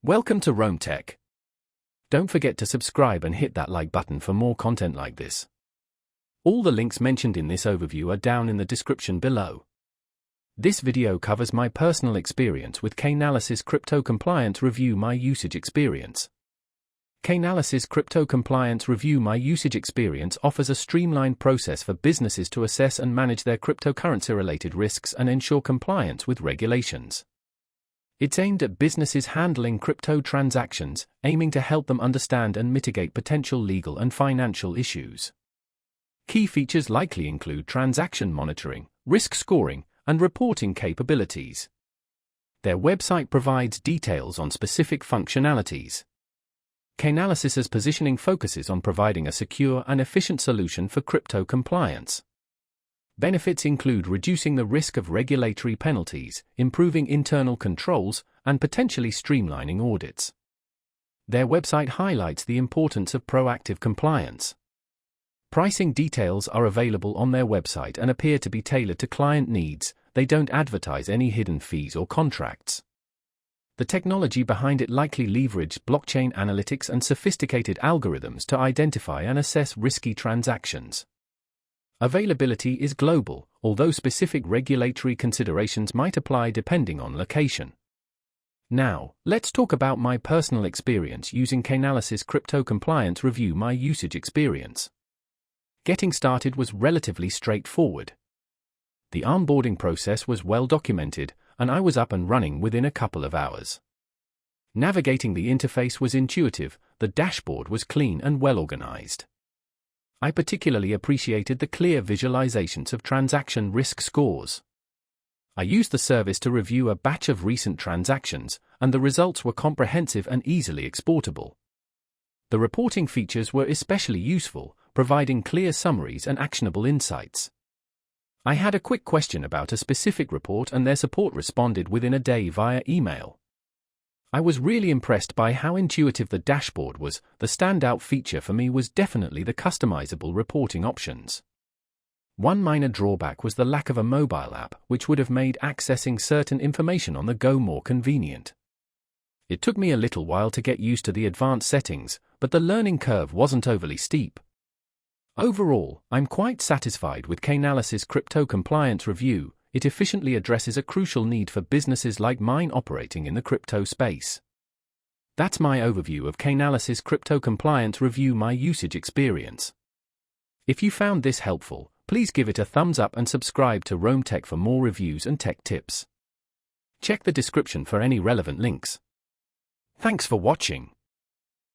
Welcome to Rome Tech. Don't forget to subscribe and hit that like button for more content like this. All the links mentioned in this overview are down in the description below. This video covers my personal experience with Chainalysis Crypto Compliance Review My Usage Experience. Chainalysis Crypto Compliance Review My Usage Experience offers a streamlined process for businesses to assess and manage their cryptocurrency-related risks and ensure compliance with regulations. It's aimed at businesses handling crypto transactions, aiming to help them understand and mitigate potential legal and financial issues. Key features likely include transaction monitoring, risk scoring, and reporting capabilities. Their website provides details on specific functionalities. Chainalysis's positioning focuses on providing a secure and efficient solution for crypto compliance. Benefits include reducing the risk of regulatory penalties, improving internal controls, and potentially streamlining audits. Their website highlights the importance of proactive compliance. Pricing details are available on their website and appear to be tailored to client needs. They don't advertise any hidden fees or contracts. The technology behind it likely leveraged blockchain analytics and sophisticated algorithms to identify and assess risky transactions. Availability is global, although specific regulatory considerations might apply depending on location. Now, let's talk about my personal experience using Chainalysis Crypto Compliance Review My Usage Experience. Getting started was relatively straightforward. The onboarding process was well documented, and I was up and running within a couple of hours. Navigating the interface was intuitive, the dashboard was clean and well organized. I particularly appreciated the clear visualizations of transaction risk scores. I used the service to review a batch of recent transactions, and the results were comprehensive and easily exportable. The reporting features were especially useful, providing clear summaries and actionable insights. I had a quick question about a specific report and their support responded within a day via email. I was really impressed by how intuitive the dashboard was. The standout feature for me was definitely the customizable reporting options. One minor drawback was the lack of a mobile app, which would have made accessing certain information on the go more convenient. It took me a little while to get used to the advanced settings, but the learning curve wasn't overly steep. Overall, I'm quite satisfied with Chainalysis Crypto Compliance Review. It efficiently addresses a crucial need for businesses like mine operating in the crypto space. That's my overview of Chainalysis Crypto Compliance Review My Usage Experience. If you found this helpful, please give it a thumbs up and subscribe to Rome Tech for more reviews and tech tips. Check the description for any relevant links. Thanks for watching.